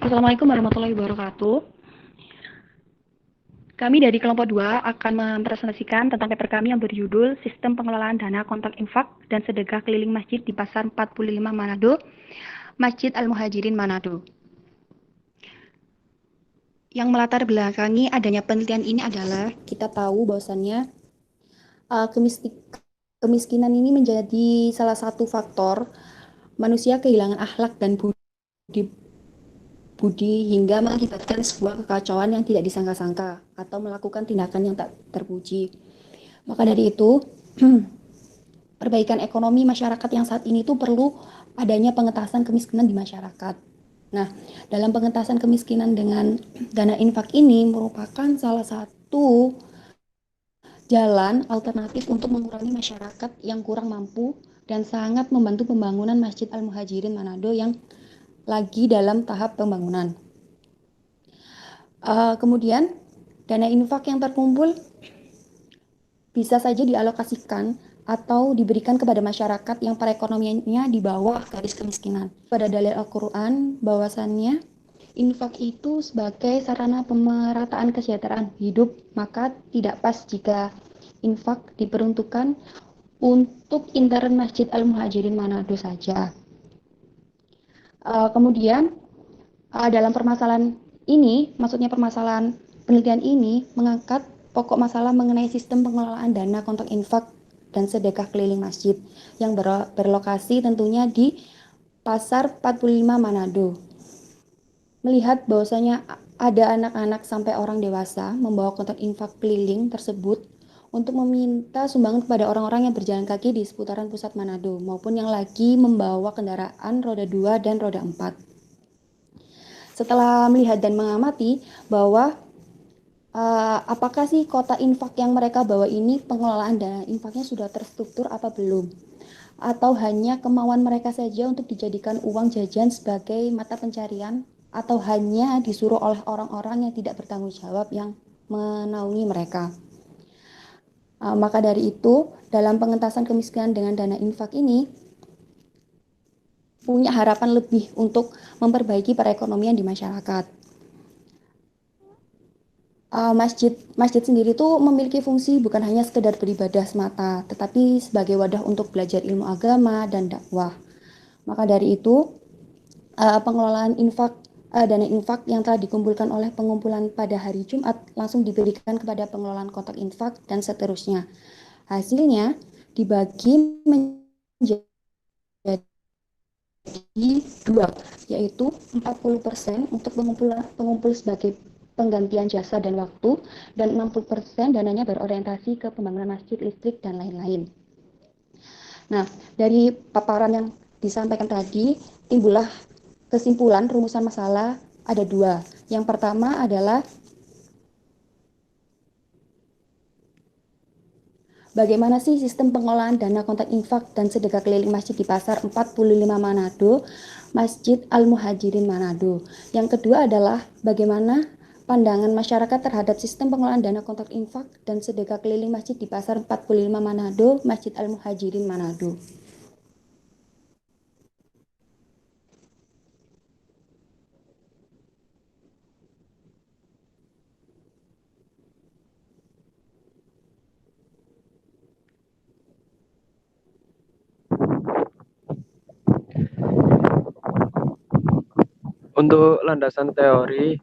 Assalamualaikum warahmatullahi wabarakatuh. Kami dari kelompok 2 akan mempresentasikan tentang paper kami yang berjudul Sistem Pengelolaan Dana Kontak Infak dan Sedekah Keliling Masjid di Pasar 45 Manado, Masjid Al-Muhajirin Manado. Yang melatar belakangi adanya penelitian ini adalah kita tahu bahwasannya kemiskinan ini menjadi salah satu faktor manusia kehilangan akhlak dan budi hingga mengakibatkan sebuah kekacauan yang tidak disangka-sangka atau melakukan tindakan yang tak terpuji. Maka dari itu, perbaikan ekonomi masyarakat yang saat ini tuh perlu adanya pengentasan kemiskinan di masyarakat. Nah, dalam pengentasan kemiskinan dengan dana infak ini merupakan salah satu jalan alternatif untuk mengurangi masyarakat yang kurang mampu dan sangat membantu pembangunan Masjid Al-Muhajirin Manado yang lagi dalam tahap pembangunan. Kemudian dana infak yang terkumpul bisa saja dialokasikan atau diberikan kepada masyarakat yang perekonomiannya di bawah garis kemiskinan. Pada dalil Al-Quran bahwasannya infak itu sebagai sarana pemerataan kesejahteraan hidup, maka tidak pas jika infak diperuntukkan untuk intern Masjid Al-Muhajirin Manado saja. Kemudian dalam permasalahan ini, maksudnya permasalahan penelitian ini mengangkat pokok masalah mengenai sistem pengelolaan dana kontak infak dan sedekah keliling masjid yang berlokasi tentunya di Pasar 45 Manado. Melihat bahwasanya ada anak-anak sampai orang dewasa membawa kontak infak keliling tersebut untuk meminta sumbangan kepada orang-orang yang berjalan kaki di seputaran pusat Manado maupun yang lagi membawa kendaraan roda 2 dan roda 4. Setelah melihat dan mengamati bahwa apakah sih kota infak yang mereka bawa ini pengelolaan dana infaknya sudah terstruktur apa belum? Atau hanya kemauan mereka saja untuk dijadikan uang jajan sebagai mata pencarian atau hanya disuruh oleh orang-orang yang tidak bertanggung jawab yang menaungi mereka. Maka dari itu, dalam pengentasan kemiskinan dengan dana infak ini punya harapan lebih untuk memperbaiki perekonomian di masyarakat. Masjid sendiri tuh memiliki fungsi bukan hanya sekedar beribadah semata, tetapi sebagai wadah untuk belajar ilmu agama dan dakwah. Maka dari itu, pengelolaan dana infak yang telah dikumpulkan oleh pengumpulan pada hari Jumat langsung diberikan kepada pengelolaan kotak infak dan seterusnya. Hasilnya dibagi menjadi dua, yaitu 40% untuk pengumpul sebagai penggantian jasa dan waktu, dan 60% dananya berorientasi ke pembangunan masjid, listrik, dan lain-lain. Nah, dari paparan yang disampaikan tadi, timbullah kesimpulan rumusan masalah ada dua. Yang pertama adalah bagaimana sih sistem pengelolaan dana kontak infak dan sedekah keliling masjid di Pasar 45 Manado, Masjid Al-Muhajirin Manado. Yang kedua adalah bagaimana pandangan masyarakat terhadap sistem pengelolaan dana kontak infak dan sedekah keliling masjid di Pasar 45 Manado, Masjid Al-Muhajirin Manado. Untuk landasan teori,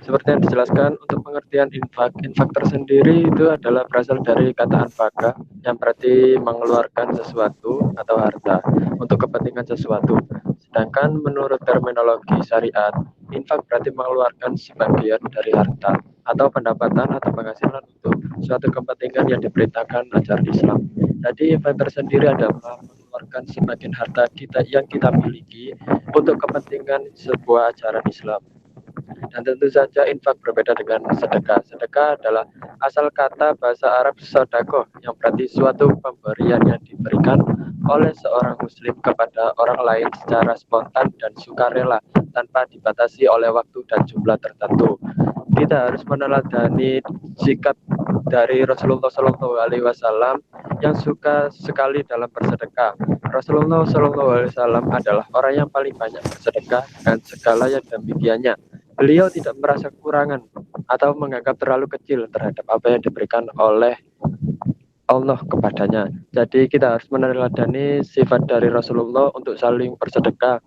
seperti yang dijelaskan untuk pengertian infak tersendiri itu adalah berasal dari kata anfaqa yang berarti mengeluarkan sesuatu atau harta untuk kepentingan sesuatu. Sedangkan menurut terminologi syariat, infak berarti mengeluarkan sebagian dari harta atau pendapatan atau penghasilan untuk suatu kepentingan yang diperintahkan ajaran Islam. Jadi infak tersendiri adalah mengeluarkan sebagian harta yang kita miliki untuk kepentingan sebuah ajaran Islam. Dan tentu saja infak berbeda dengan sedekah. Sedekah adalah asal kata bahasa Arab sodakoh, yang berarti suatu pemberian yang diberikan oleh seorang muslim kepada orang lain secara spontan dan sukarela tanpa dibatasi oleh waktu dan jumlah tertentu. Kita harus meneladani sikap dari Rasulullah SAW yang suka sekali dalam bersedekah. Rasulullah SAW adalah orang yang paling banyak bersedekah dengan segala yang demikiannya. Beliau tidak merasa kekurangan atau menganggap terlalu kecil terhadap apa yang diberikan oleh Allah kepadanya. Jadi kita harus meneladani sifat dari Rasulullah untuk saling bersedekah,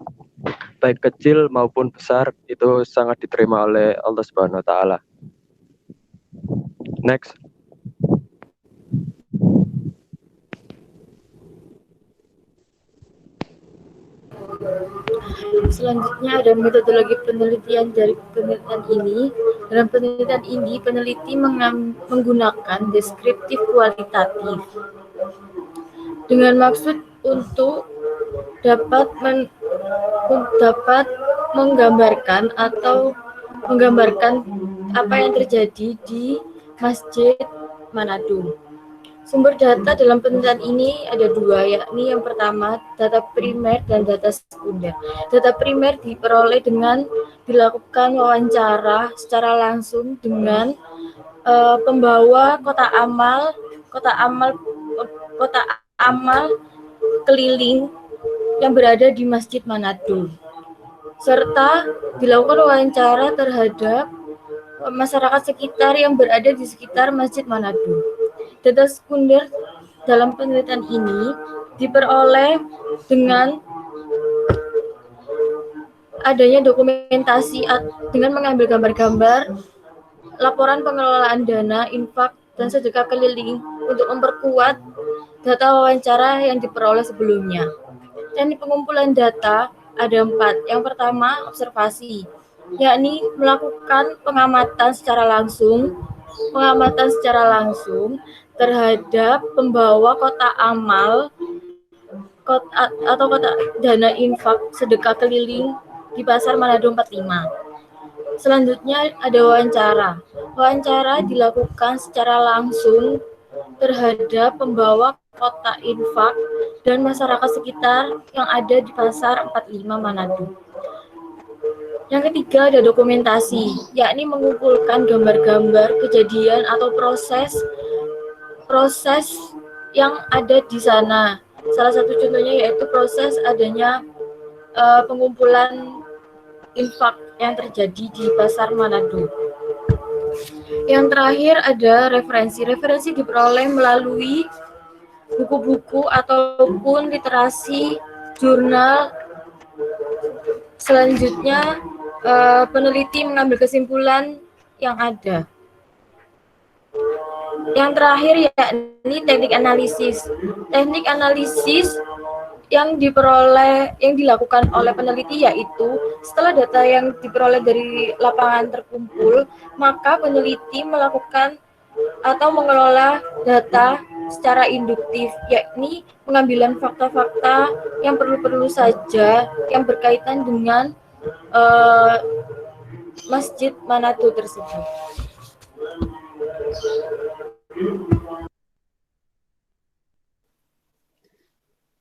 baik kecil maupun besar, itu sangat diterima oleh Allah Subhanahu wa taala. Next. Selanjutnya ada metodologi penelitian dari penelitian ini. Dalam penelitian ini, peneliti menggunakan deskriptif kualitatif dengan maksud untuk dapat menggambarkan apa yang terjadi di Masjid Manado. Sumber data dalam penelitian ini ada dua, yakni yang pertama data primer dan data sekunder. Data primer diperoleh dengan dilakukan wawancara secara langsung dengan pembawa kota amal keliling yang berada di Masjid Manado, serta dilakukan wawancara terhadap masyarakat sekitar yang berada di sekitar Masjid Manado. Data sekunder dalam penelitian ini diperoleh dengan adanya dokumentasi dengan mengambil gambar-gambar, laporan pengelolaan dana, infak, dan sedekah keliling untuk memperkuat data wawancara yang diperoleh sebelumnya. Teknik pengumpulan data ada 4. Yang pertama, observasi, yakni melakukan pengamatan secara langsung terhadap pembawa kota amal atau kota dana infak sedekah keliling di Pasar Manado 45. Selanjutnya ada wawancara. Wawancara dilakukan secara langsung terhadap pembawa kota infak dan masyarakat sekitar yang ada di Pasar 45 Manado. Yang ketiga ada dokumentasi, yakni mengumpulkan gambar-gambar kejadian atau proses yang ada di sana. Salah satu contohnya yaitu proses adanya pengumpulan infak yang terjadi di Pasar Manado. Yang terakhir ada referensi. Referensi diperoleh melalui buku-buku ataupun literasi jurnal. Selanjutnya peneliti mengambil kesimpulan yang ada. Yang terakhir yakni teknik analisis. Teknik analisis yang dilakukan oleh peneliti yaitu setelah data yang diperoleh dari lapangan terkumpul, maka peneliti melakukan atau mengelola data secara induktif, yakni pengambilan fakta-fakta yang perlu saja yang berkaitan dengan Masjid Manado tersebut.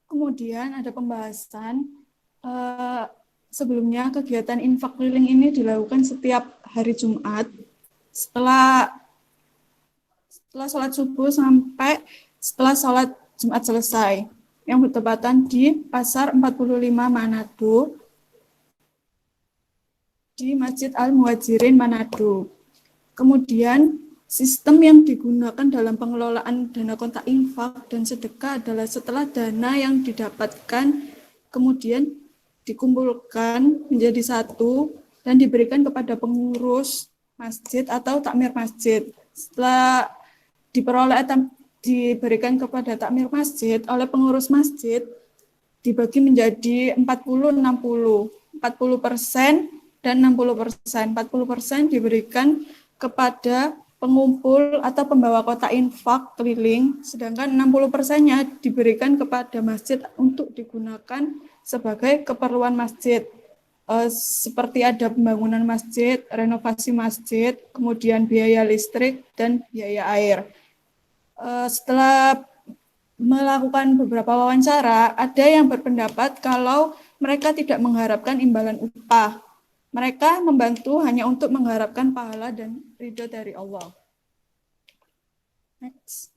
Kemudian ada pembahasan sebelumnya kegiatan infak keliling ini dilakukan setiap hari Jumat setelah sholat subuh sampai setelah sholat Jumat selesai, yang bertepatan di Pasar 45 Manado di Masjid Al-Muhajirin Manado. Kemudian sistem yang digunakan dalam pengelolaan dana kontak infak dan sedekah adalah setelah dana yang didapatkan kemudian dikumpulkan menjadi satu dan diberikan kepada pengurus masjid atau takmir masjid. Setelah diberikan kepada takmir masjid oleh pengurus masjid, dibagi menjadi 40-60, 40% dan 60%. 40% diberikan kepada pengumpul atau pembawa kota infak keliling, sedangkan 60%-nya diberikan kepada masjid untuk digunakan sebagai keperluan masjid, seperti ada pembangunan masjid, renovasi masjid, kemudian biaya listrik, dan biaya air. Setelah melakukan beberapa wawancara, ada yang berpendapat kalau mereka tidak mengharapkan imbalan upah. Mereka membantu hanya untuk mengharapkan pahala dan ridho dari Allah. Next.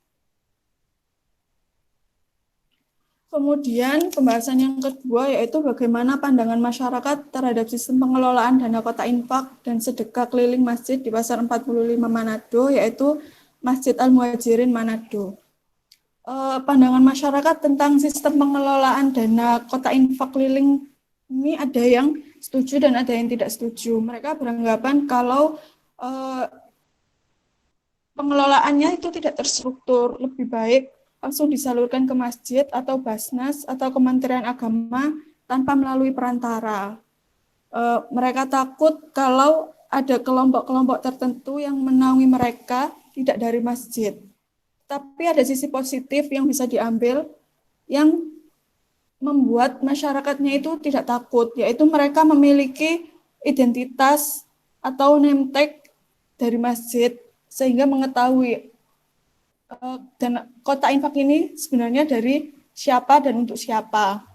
Kemudian pembahasan yang kedua yaitu bagaimana pandangan masyarakat terhadap sistem pengelolaan dana kota infak dan sedekah keliling masjid di Pasar 45 Manado, yaitu Masjid Al-Muhajirin Manado. Pandangan masyarakat tentang sistem pengelolaan dana kota infak keliling ini ada yang setuju dan ada yang tidak setuju. Mereka beranggapan kalau pengelolaannya itu tidak terstruktur, lebih baik langsung disalurkan ke masjid atau Basnas atau Kementerian Agama tanpa melalui perantara. Mereka takut kalau ada kelompok-kelompok tertentu yang menaungi mereka tidak dari masjid. Tapi ada sisi positif yang bisa diambil yang membuat masyarakatnya itu tidak takut, yaitu mereka memiliki identitas atau name tag dari masjid sehingga mengetahui dan kota infak ini sebenarnya dari siapa dan untuk siapa.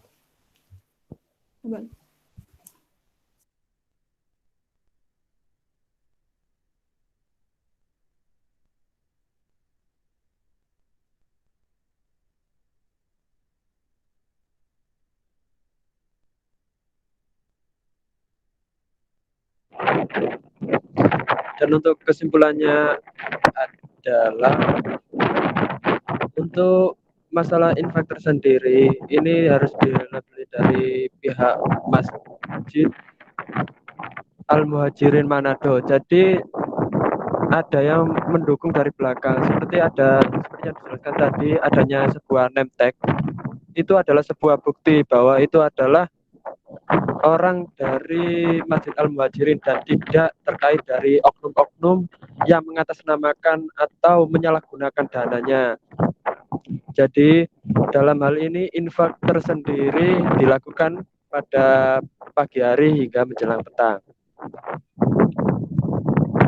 Dan untuk kesimpulannya adalah untuk masalah infak tersendiri ini harus dilebih dari pihak Masjid Al-Muhajirin Manado. Jadi ada yang mendukung dari belakang, seperti yang dijelaskan tadi, adanya sebuah name tag itu adalah sebuah bukti bahwa itu adalah orang dari Masjid Al-Muhajirin dan tidak terkait dari oknum-oknum yang mengatasnamakan atau menyalahgunakan dananya. Jadi dalam hal ini infak tersendiri dilakukan pada pagi hari hingga menjelang petang.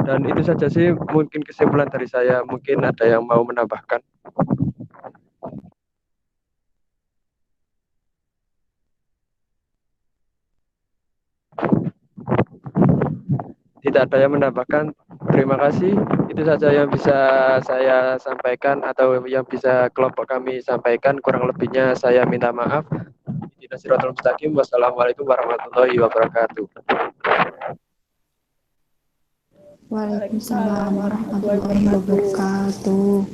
Dan itu saja sih mungkin kesimpulan dari saya. Mungkin ada yang mau menambahkan. Tidak ada yang menambahkan. Terima kasih. Itu saja yang bisa saya sampaikan atau yang bisa kelompok kami sampaikan. Kurang lebihnya saya minta maaf. Wassalamualaikum warahmatullahi wabarakatuh. Waalaikumsalam warahmatullahi wabarakatuh.